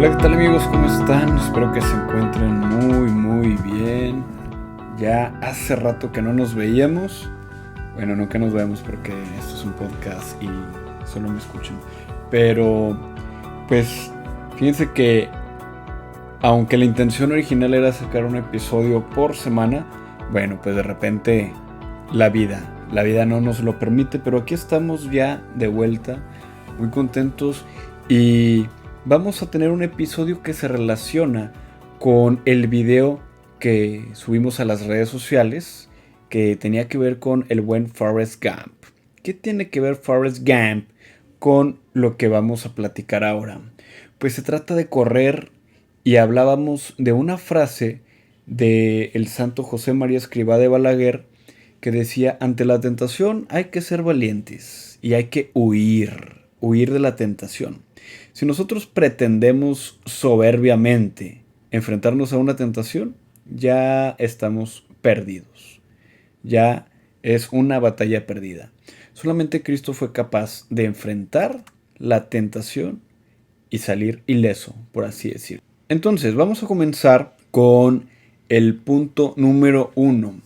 Hola, ¿qué tal amigos? ¿Cómo están? Espero que se encuentren muy bien. Ya hace rato que no nos veíamos. Bueno, no que nos vemos porque esto es un podcast y solo me escuchan. Pero, pues, fíjense que aunque la intención original era sacar un episodio por semana, bueno, pues de repente la vida no nos lo permite, pero aquí estamos ya de vuelta, muy contentos y vamos a tener un episodio que se relaciona con el video que subimos a las redes sociales que tenía que ver con el buen Forrest Gump. ¿Qué tiene que ver Forrest Gump con lo que vamos a platicar ahora? Pues se trata de correr y hablábamos de una frase de el santo José María Escrivá de Balaguer que decía: ante la tentación hay que ser valientes y hay que huir de la tentación. Si nosotros pretendemos soberbiamente enfrentarnos a una tentación, ya estamos perdidos. Ya es una batalla perdida. Solamente Cristo fue capaz de enfrentar la tentación y salir ileso, por así decirlo. Entonces, vamos a comenzar con el punto número 1.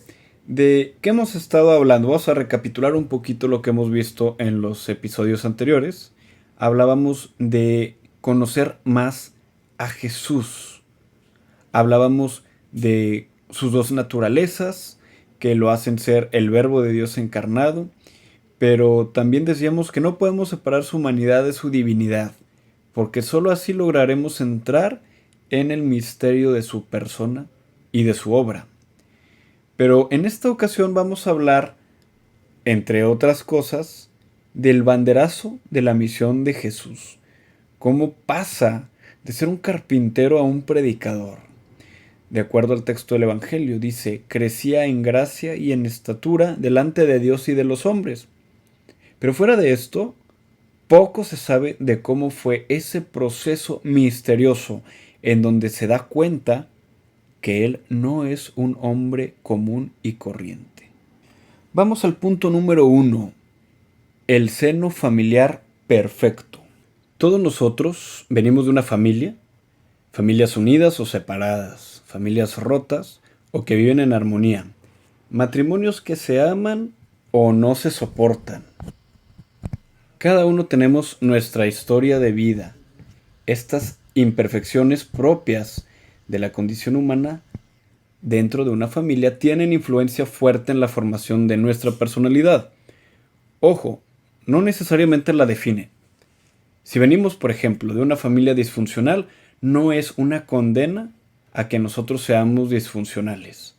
¿De qué hemos estado hablando? Vamos a recapitular un poquito lo que hemos visto en los episodios anteriores. Hablábamos de conocer más a Jesús. Hablábamos de sus dos naturalezas, que lo hacen ser el Verbo de Dios encarnado, pero también decíamos que no podemos separar su humanidad de su divinidad, porque sólo así lograremos entrar en el misterio de su persona y de su obra. Pero en esta ocasión vamos a hablar, entre otras cosas, del banderazo de la misión de Jesús. Cómo pasa de ser un carpintero a un predicador. De acuerdo al texto del Evangelio, dice: crecía en gracia y en estatura delante de Dios y de los hombres. Pero fuera de esto, poco se sabe de cómo fue ese proceso misterioso en donde se da cuenta que él no es un hombre común y corriente. Vamos al punto número 1. El seno familiar perfecto. Todos nosotros venimos de una familia, familias unidas o separadas, familias rotas o que viven en armonía, matrimonios que se aman o no se soportan. Cada uno tenemos nuestra historia de vida. Estas imperfecciones propias de la condición humana dentro de una familia tienen influencia fuerte en la formación de nuestra personalidad. Ojo, no necesariamente la define. Si venimos, por ejemplo, de una familia disfuncional, no es una condena a que nosotros seamos disfuncionales.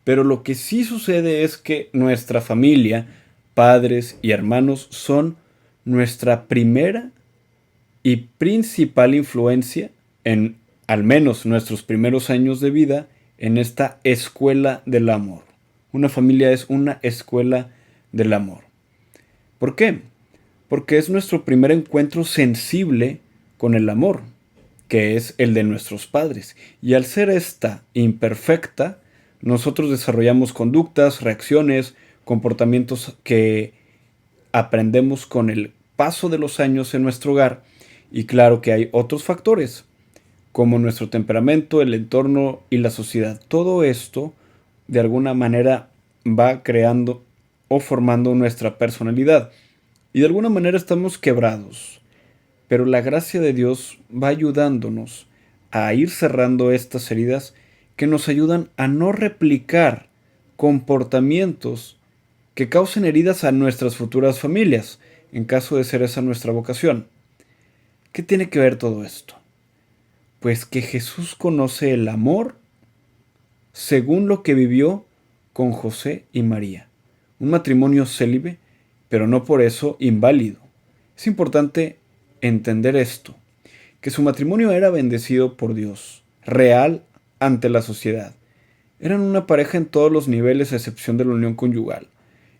Pero lo que sí sucede es que nuestra familia, padres y hermanos, son nuestra primera y principal influencia en al menos nuestros primeros años de vida en esta escuela del amor. Una familia es una escuela del amor. ¿Por qué? Porque es nuestro primer encuentro sensible con el amor, que es el de nuestros padres. Y al ser esta imperfecta, nosotros desarrollamos conductas, reacciones, comportamientos que aprendemos con el paso de los años en nuestro hogar. Y claro que hay otros factores, como nuestro temperamento, el entorno y la sociedad. Todo esto, de alguna manera, va creando o formando nuestra personalidad. Y de alguna manera estamos quebrados. Pero la gracia de Dios va ayudándonos a ir cerrando estas heridas que nos ayudan a no replicar comportamientos que causen heridas a nuestras futuras familias, en caso de ser esa nuestra vocación. ¿Qué tiene que ver todo esto? Pues que Jesús conoce el amor según lo que vivió con José y María. Un matrimonio célibe, pero no por eso inválido. Es importante entender esto, que su matrimonio era bendecido por Dios, real ante la sociedad. Eran una pareja en todos los niveles a excepción de la unión conyugal.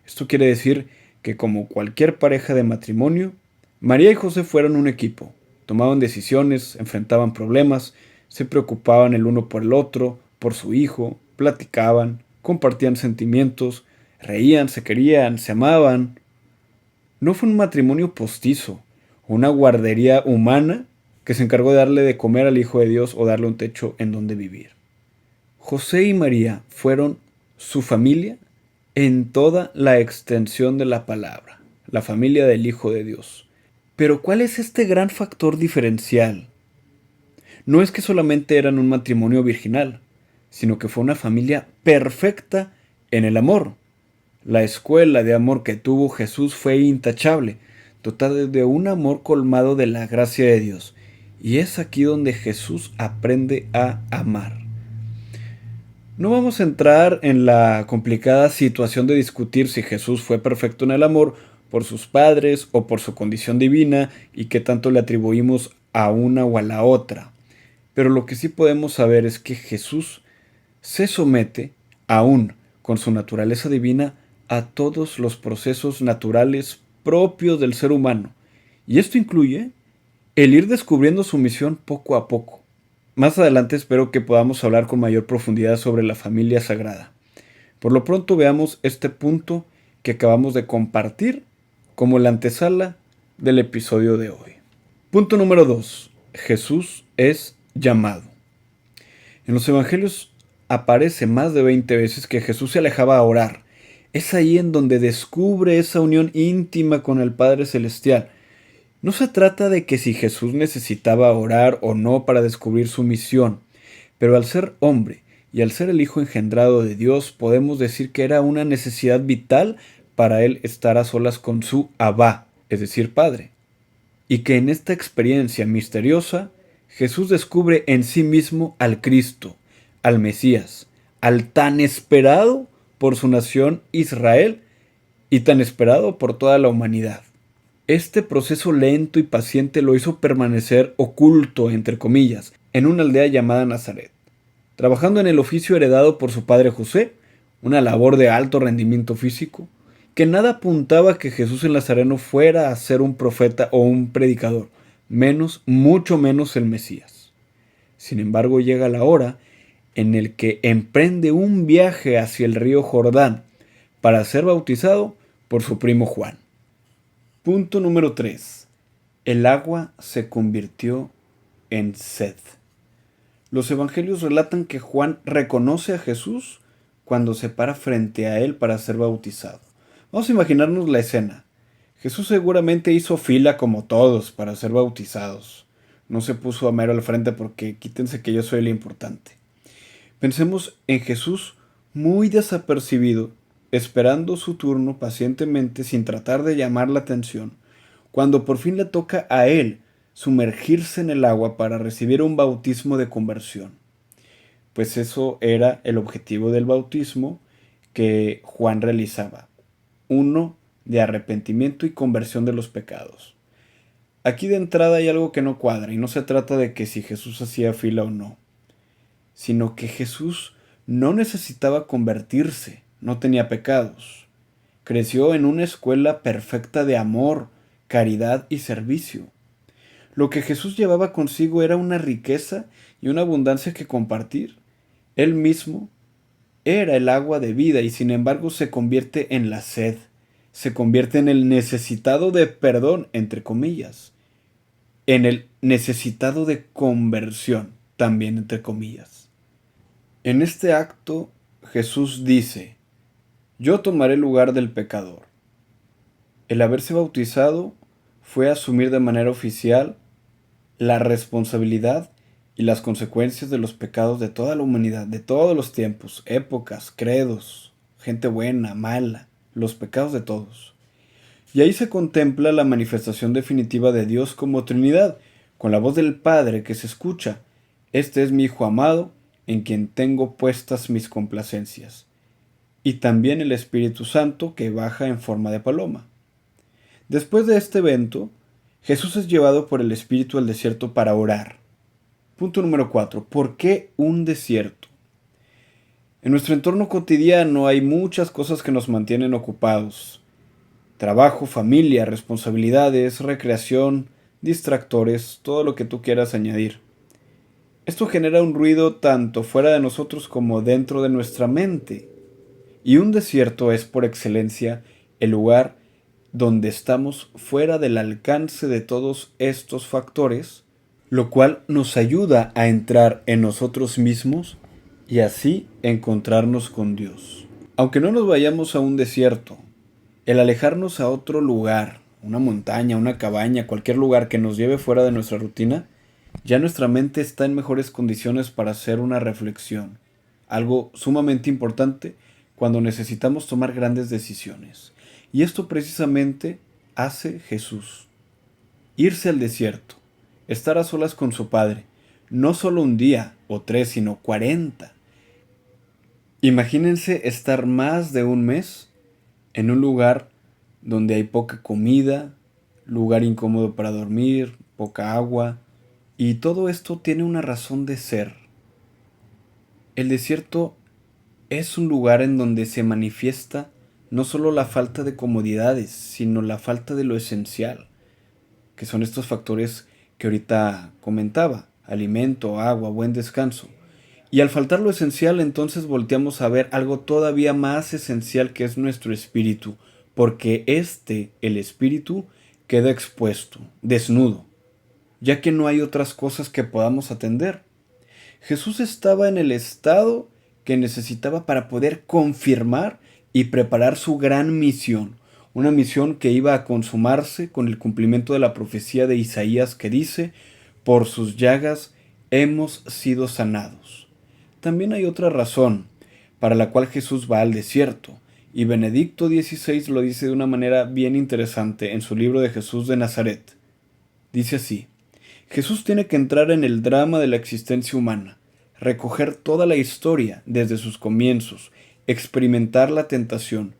Esto quiere decir que, como cualquier pareja de matrimonio, María y José fueron un equipo. Tomaban decisiones, enfrentaban problemas, se preocupaban el uno por el otro, por su hijo, platicaban, compartían sentimientos, reían, se querían, se amaban. No fue un matrimonio postizo, una guardería humana que se encargó de darle de comer al Hijo de Dios o darle un techo en donde vivir. José y María fueron su familia en toda la extensión de la palabra, la familia del Hijo de Dios. Pero ¿cuál es este gran factor diferencial? No es que solamente eran un matrimonio virginal, sino que fue una familia perfecta en el amor. La escuela de amor que tuvo Jesús fue intachable, dotada de un amor colmado de la gracia de Dios. Y es aquí donde Jesús aprende a amar. No vamos a entrar en la complicada situación de discutir si Jesús fue perfecto en el amor por sus padres o por su condición divina y qué tanto le atribuimos a una o a la otra. Pero lo que sí podemos saber es que Jesús se somete, aún con su naturaleza divina, a todos los procesos naturales propios del ser humano. Y esto incluye el ir descubriendo su misión poco a poco. Más adelante espero que podamos hablar con mayor profundidad sobre la familia sagrada. Por lo pronto veamos este punto que acabamos de compartir como la antesala del episodio de hoy. Punto número 2. Jesús es llamado. En los evangelios aparece más de 20 veces que Jesús se alejaba a orar. Es ahí en donde descubre esa unión íntima con el Padre Celestial. No se trata de que si Jesús necesitaba orar o no para descubrir su misión, pero al ser hombre y al ser el Hijo engendrado de Dios, podemos decir que era una necesidad vital para él estar a solas con su Abba, es decir, Padre. Y que en esta experiencia misteriosa, Jesús descubre en sí mismo al Cristo, al Mesías, al tan esperado por su nación Israel y tan esperado por toda la humanidad. Este proceso lento y paciente lo hizo permanecer oculto, entre comillas, en una aldea llamada Nazaret, trabajando en el oficio heredado por su padre José, una labor de alto rendimiento físico, que nada apuntaba a que Jesús el Nazareno fuera a ser un profeta o un predicador, mucho menos el Mesías. Sin embargo, llega la hora en el que emprende un viaje hacia el río Jordán para ser bautizado por su primo Juan. Punto número 3. El agua se convirtió en sed. Los evangelios relatan que Juan reconoce a Jesús cuando se para frente a él para ser bautizado. Vamos a imaginarnos la escena. Jesús seguramente hizo fila como todos para ser bautizados. No se puso a mero al frente porque quítense que yo soy el importante. Pensemos en Jesús muy desapercibido, esperando su turno pacientemente sin tratar de llamar la atención, cuando por fin le toca a él sumergirse en el agua para recibir un bautismo de conversión. Pues eso era el objetivo del bautismo que Juan realizaba, uno de arrepentimiento y conversión de los pecados. Aquí de entrada hay algo que no cuadra, y no se trata de que si Jesús hacía fila o no, sino que Jesús no necesitaba convertirse, no tenía pecados. Creció en una escuela perfecta de amor, caridad y servicio. Lo que Jesús llevaba consigo era una riqueza y una abundancia que compartir. Él mismo era el agua de vida y sin embargo se convierte en la sed, se convierte en el necesitado de perdón, entre comillas, en el necesitado de conversión, también entre comillas. En este acto Jesús dice: yo tomaré el lugar del pecador. El haberse bautizado fue asumir de manera oficial la responsabilidad y las consecuencias de los pecados de toda la humanidad, de todos los tiempos, épocas, credos, gente buena, mala, los pecados de todos. Y ahí se contempla la manifestación definitiva de Dios como Trinidad, con la voz del Padre que se escucha: este es mi Hijo amado, en quien tengo puestas mis complacencias. Y también el Espíritu Santo que baja en forma de paloma. Después de este evento, Jesús es llevado por el Espíritu al desierto para orar. Punto número 4. ¿Por qué un desierto? En nuestro entorno cotidiano hay muchas cosas que nos mantienen ocupados. Trabajo, familia, responsabilidades, recreación, distractores, todo lo que tú quieras añadir. Esto genera un ruido tanto fuera de nosotros como dentro de nuestra mente. Y un desierto es por excelencia el lugar donde estamos fuera del alcance de todos estos factores, lo cual nos ayuda a entrar en nosotros mismos y así encontrarnos con Dios. Aunque no nos vayamos a un desierto, el alejarnos a otro lugar, una montaña, una cabaña, cualquier lugar que nos lleve fuera de nuestra rutina, ya nuestra mente está en mejores condiciones para hacer una reflexión, algo sumamente importante cuando necesitamos tomar grandes decisiones. Y esto precisamente hace Jesús. Irse al desierto, estar a solas con su Padre, no solo un día o 3, sino 40. Imagínense estar más de un mes en un lugar donde hay poca comida, lugar incómodo para dormir, poca agua, y todo esto tiene una razón de ser. El desierto es un lugar en donde se manifiesta no solo la falta de comodidades, sino la falta de lo esencial, que son estos factores que ahorita comentaba: alimento, agua, buen descanso. Y al faltar lo esencial, entonces volteamos a ver algo todavía más esencial, que es nuestro espíritu, porque el espíritu, queda expuesto, desnudo, ya que no hay otras cosas que podamos atender. Jesús estaba en el estado que necesitaba para poder confirmar y preparar su gran misión, una misión que iba a consumarse con el cumplimiento de la profecía de Isaías que dice: por sus llagas hemos sido sanados. También hay otra razón para la cual Jesús va al desierto, y Benedicto XVI lo dice de una manera bien interesante en su libro de Jesús de Nazaret. Dice así: Jesús tiene que entrar en el drama de la existencia humana, recoger toda la historia desde sus comienzos, experimentar la tentación,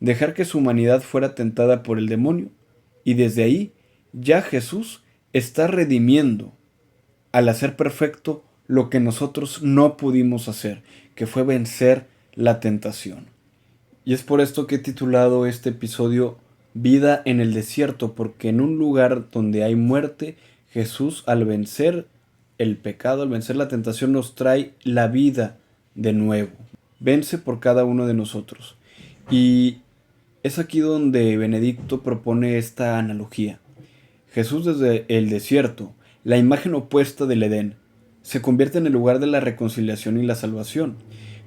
dejar que su humanidad fuera tentada por el demonio, y desde ahí ya Jesús está redimiendo, al hacer perfecto lo que nosotros no pudimos hacer, que fue vencer la tentación. Y es por esto que he titulado este episodio Vida en el desierto, porque en un lugar donde hay muerte, Jesús, al vencer el pecado, al vencer la tentación, nos trae la vida de nuevo. Vence por cada uno de nosotros. Y es aquí donde Benedicto propone esta analogía. Jesús desde el desierto, la imagen opuesta del Edén, se convierte en el lugar de la reconciliación y la salvación.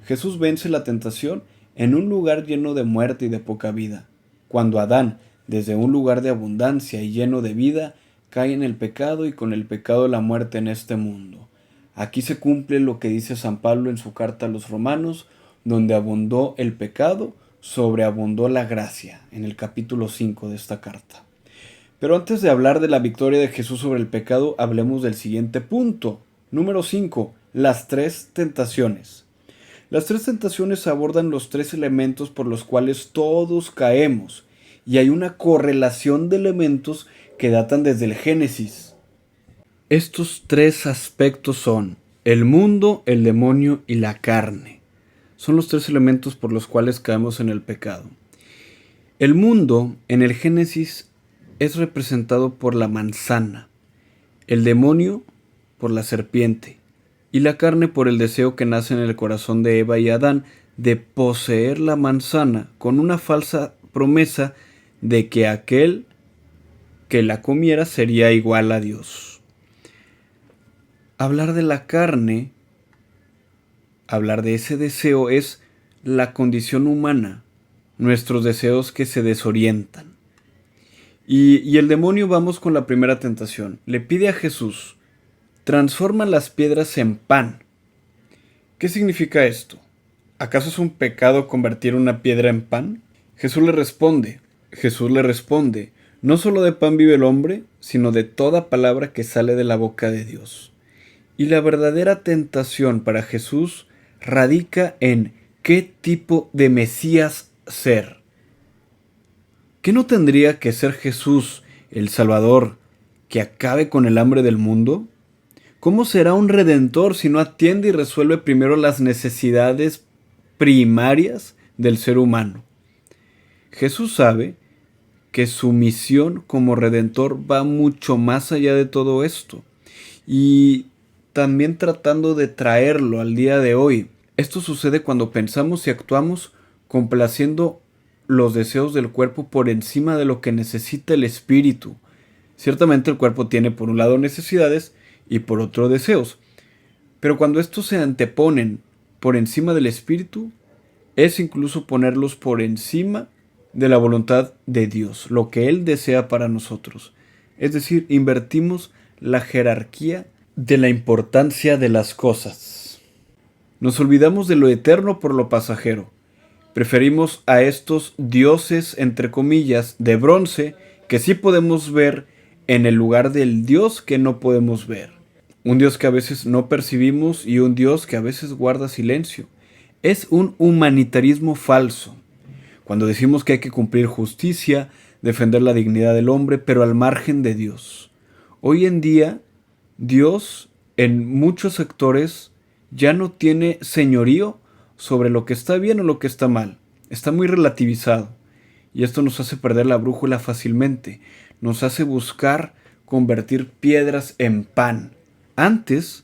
Jesús vence la tentación en un lugar lleno de muerte y de poca vida. Cuando Adán, desde un lugar de abundancia y lleno de vida, cae en el pecado, y con el pecado la muerte en este mundo. Aquí se cumple lo que dice San Pablo en su carta a los Romanos: donde abundó el pecado, sobreabundó la gracia, en el capítulo 5 de esta carta. Pero antes de hablar de la victoria de Jesús sobre el pecado, hablemos del siguiente punto. Número 5. Las 3 tentaciones. Las 3 tentaciones abordan los 3 elementos por los cuales todos caemos, y hay una correlación de elementos que datan desde el Génesis. Estos 3 aspectos son el mundo, el demonio y la carne. Son los 3 elementos por los cuales caemos en el pecado. El mundo, en el Génesis, es representado por la manzana, el demonio por la serpiente, y la carne por el deseo que nace en el corazón de Eva y Adán de poseer la manzana con una falsa promesa de que aquel que la comiera sería igual a Dios. Hablar de la carne, hablar de ese deseo, es la condición humana, nuestros deseos que se desorientan. Y el demonio, vamos con la primera tentación. Le pide a Jesús: transforma las piedras en pan. ¿Qué significa esto? ¿Acaso es un pecado convertir una piedra en pan? Jesús le responde, no solo de pan vive el hombre, sino de toda palabra que sale de la boca de Dios. Y la verdadera tentación para Jesús radica en qué tipo de Mesías ser. ¿Qué no tendría que ser Jesús, el Salvador, que acabe con el hambre del mundo? ¿Cómo será un redentor si no atiende y resuelve primero las necesidades primarias del ser humano? Jesús sabe que su misión como redentor va mucho más allá de todo esto, y también tratando de traerlo al día de hoy. Esto sucede cuando pensamos y actuamos complaciendo los deseos del cuerpo por encima de lo que necesita el espíritu. Ciertamente el cuerpo tiene por un lado necesidades y por otro deseos. Pero cuando estos se anteponen por encima del Espíritu, es incluso ponerlos por encima de la voluntad de Dios, lo que Él desea para nosotros. Es decir, invertimos la jerarquía de la importancia de las cosas. Nos olvidamos de lo eterno por lo pasajero. Preferimos a estos dioses, entre comillas, de bronce, que sí podemos ver en el lugar del Dios que no podemos ver. Un Dios que a veces no percibimos y un Dios que a veces guarda silencio. Es un humanitarismo falso. Cuando decimos que hay que cumplir justicia, defender la dignidad del hombre, pero al margen de Dios. Hoy en día, Dios, en muchos sectores, ya no tiene señorío sobre lo que está bien o lo que está mal. Está muy relativizado. Y esto nos hace perder la brújula fácilmente. Nos hace buscar convertir piedras en pan, antes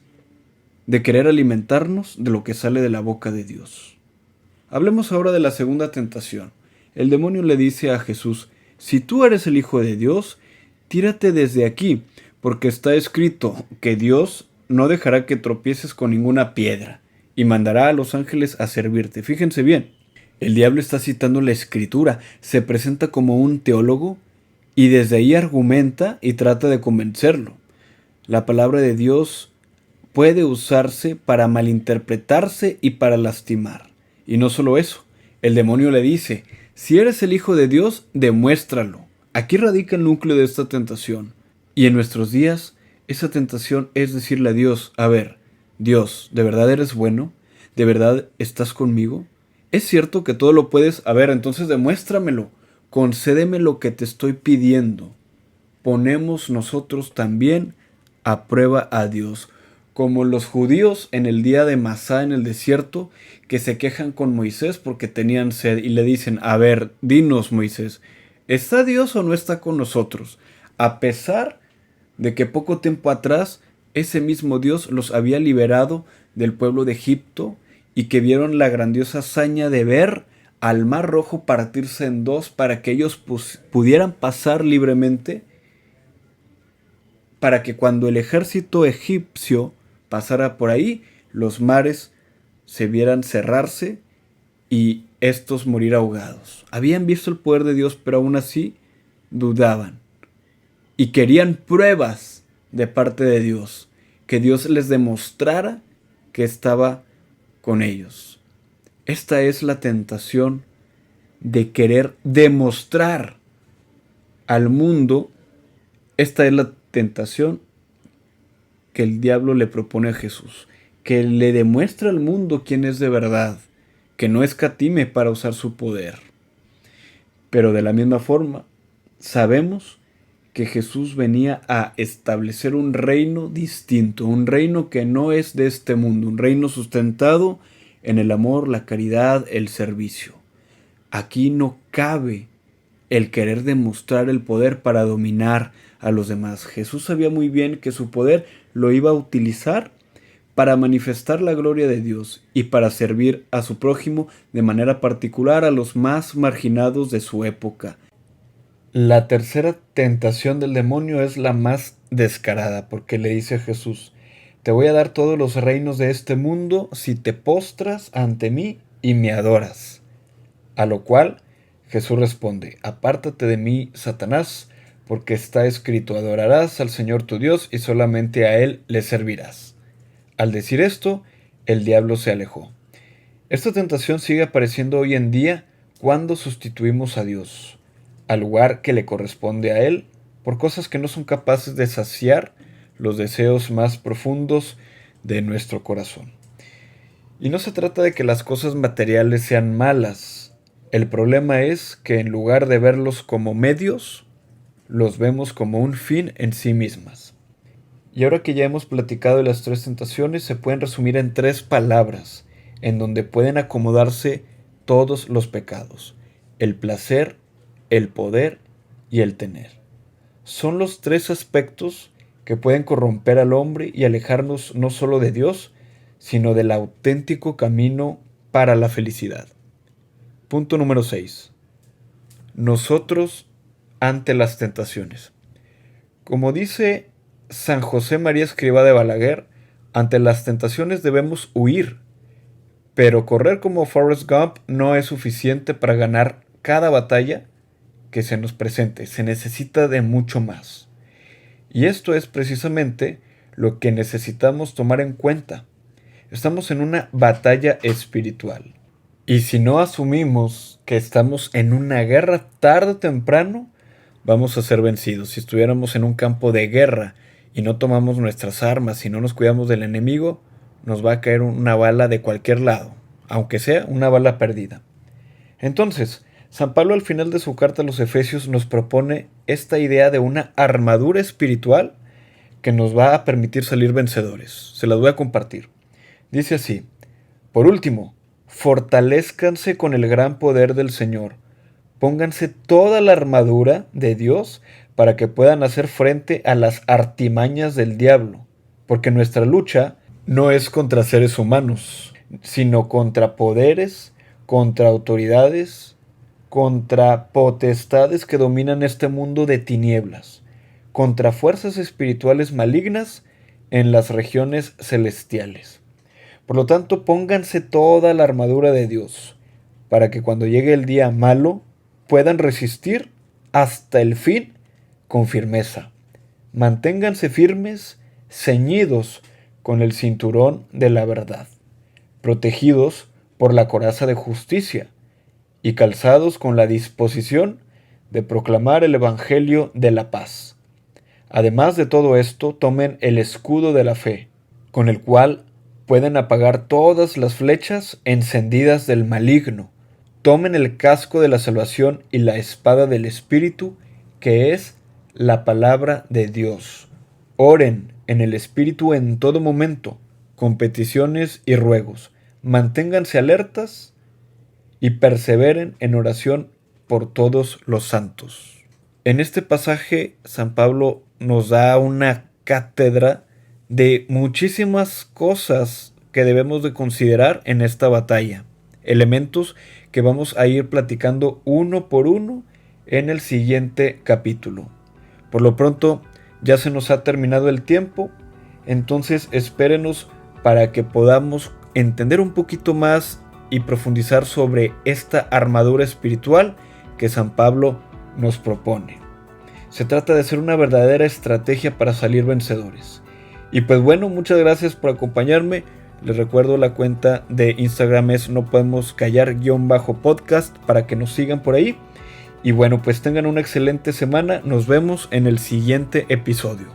de querer alimentarnos de lo que sale de la boca de Dios. Hablemos ahora de la segunda tentación. El demonio le dice a Jesús: si tú eres el Hijo de Dios, tírate desde aquí, porque está escrito que Dios no dejará que tropieces con ninguna piedra, y mandará a los ángeles a servirte. Fíjense bien, el diablo está citando la Escritura, se presenta como un teólogo, y desde ahí argumenta y trata de convencerlo. La palabra de Dios puede usarse para malinterpretarse y para lastimar. Y no solo eso, el demonio le dice: si eres el Hijo de Dios, demuéstralo. Aquí radica el núcleo de esta tentación. Y en nuestros días, esa tentación es decirle a Dios: a ver, Dios, ¿de verdad eres bueno? ¿De verdad estás conmigo? ¿Es cierto que todo lo puedes? A ver, entonces demuéstramelo. Concédeme lo que te estoy pidiendo. Ponemos nosotros también a prueba a Dios, como los judíos en el día de Masá en el desierto, que se quejan con Moisés porque tenían sed y le dicen: a ver, dinos, Moisés, ¿está Dios o no está con nosotros? A pesar de que poco tiempo atrás ese mismo Dios los había liberado del pueblo de Egipto y que vieron la grandiosa hazaña de ver al Mar Rojo partirse en dos para que ellos pudieran pasar libremente, para que cuando el ejército egipcio pasara por ahí, los mares se vieran cerrarse y estos morir ahogados. Habían visto el poder de Dios, pero aún así dudaban y querían pruebas de parte de Dios, que Dios les demostrara que estaba con ellos. Esta es la tentación de querer demostrar al mundo. Esta es la tentación que el diablo le propone a Jesús, que le demuestre al mundo quién es de verdad, que no escatime para usar su poder. Pero de la misma forma, sabemos que Jesús venía a establecer un reino distinto, un reino que no es de este mundo, un reino sustentado en el amor, la caridad, el servicio. Aquí no cabe el querer demostrar el poder para dominar a los demás. Jesús sabía muy bien que su poder lo iba a utilizar para manifestar la gloria de Dios y para servir a su prójimo, de manera particular a los más marginados de su época. La tercera tentación del demonio es la más descarada, porque le dice a Jesús: te voy a dar todos los reinos de este mundo si te postras ante mí y me adoras. A lo cual Jesús responde: apártate de mí, Satanás, porque está escrito: adorarás al Señor tu Dios y solamente a Él le servirás. Al decir esto, el diablo se alejó. Esta tentación sigue apareciendo hoy en día cuando sustituimos a Dios, al lugar que le corresponde a Él, por cosas que no son capaces de saciar los deseos más profundos de nuestro corazón. Y no se trata de que las cosas materiales sean malas. El problema es que en lugar de verlos como medios, los vemos como un fin en sí mismas. Y ahora que ya hemos platicado de las tres tentaciones, se pueden resumir en tres palabras, en donde pueden acomodarse todos los pecados: el placer, el poder y el tener. Son los tres aspectos que pueden corromper al hombre y alejarnos no solo de Dios, sino del auténtico camino para la felicidad. Punto número 6. Nosotros ante las tentaciones. Como dice San José María Escrivá de Balaguer, ante las tentaciones debemos huir, pero correr como Forrest Gump no es suficiente para ganar cada batalla que se nos presente, se necesita de mucho más. Y esto es precisamente lo que necesitamos tomar en cuenta. Estamos en una batalla espiritual. Y si no asumimos que estamos en una guerra, tarde o temprano vamos a ser vencidos. Si estuviéramos en un campo de guerra y no tomamos nuestras armas y no nos cuidamos del enemigo, nos va a caer una bala de cualquier lado, aunque sea una bala perdida. Entonces, San Pablo al final de su carta a los Efesios nos propone esta idea de una armadura espiritual que nos va a permitir salir vencedores. Se las voy a compartir. Dice así: por último, fortalézcanse con el gran poder del Señor. Pónganse toda la armadura de Dios para que puedan hacer frente a las artimañas del diablo, porque nuestra lucha no es contra seres humanos, sino contra poderes, contra autoridades, contra potestades que dominan este mundo de tinieblas, contra fuerzas espirituales malignas en las regiones celestiales. Por lo tanto, pónganse toda la armadura de Dios, para que cuando llegue el día malo puedan resistir hasta el fin con firmeza. Manténganse firmes, ceñidos con el cinturón de la verdad, protegidos por la coraza de justicia y calzados con la disposición de proclamar el Evangelio de la paz. Además de todo esto, tomen el escudo de la fe, con el cual pueden apagar todas las flechas encendidas del maligno. Tomen el casco de la salvación y la espada del Espíritu, que es la palabra de Dios. Oren en el Espíritu en todo momento, con peticiones y ruegos. Manténganse alertas y perseveren en oración por todos los santos. En este pasaje, San Pablo nos da una cátedra de muchísimas cosas que debemos de considerar en esta batalla. Elementos que vamos a ir platicando uno por uno en el siguiente capítulo. Por lo pronto, ya se nos ha terminado el tiempo, entonces espérenos para que podamos entender un poquito más y profundizar sobre esta armadura espiritual que San Pablo nos propone. Se trata de ser una verdadera estrategia para salir vencedores. Y pues bueno, muchas gracias por acompañarme. Les recuerdo, la cuenta de Instagram es no podemos callar_podcast para que nos sigan por ahí. Y bueno, pues tengan una excelente semana. Nos vemos en el siguiente episodio.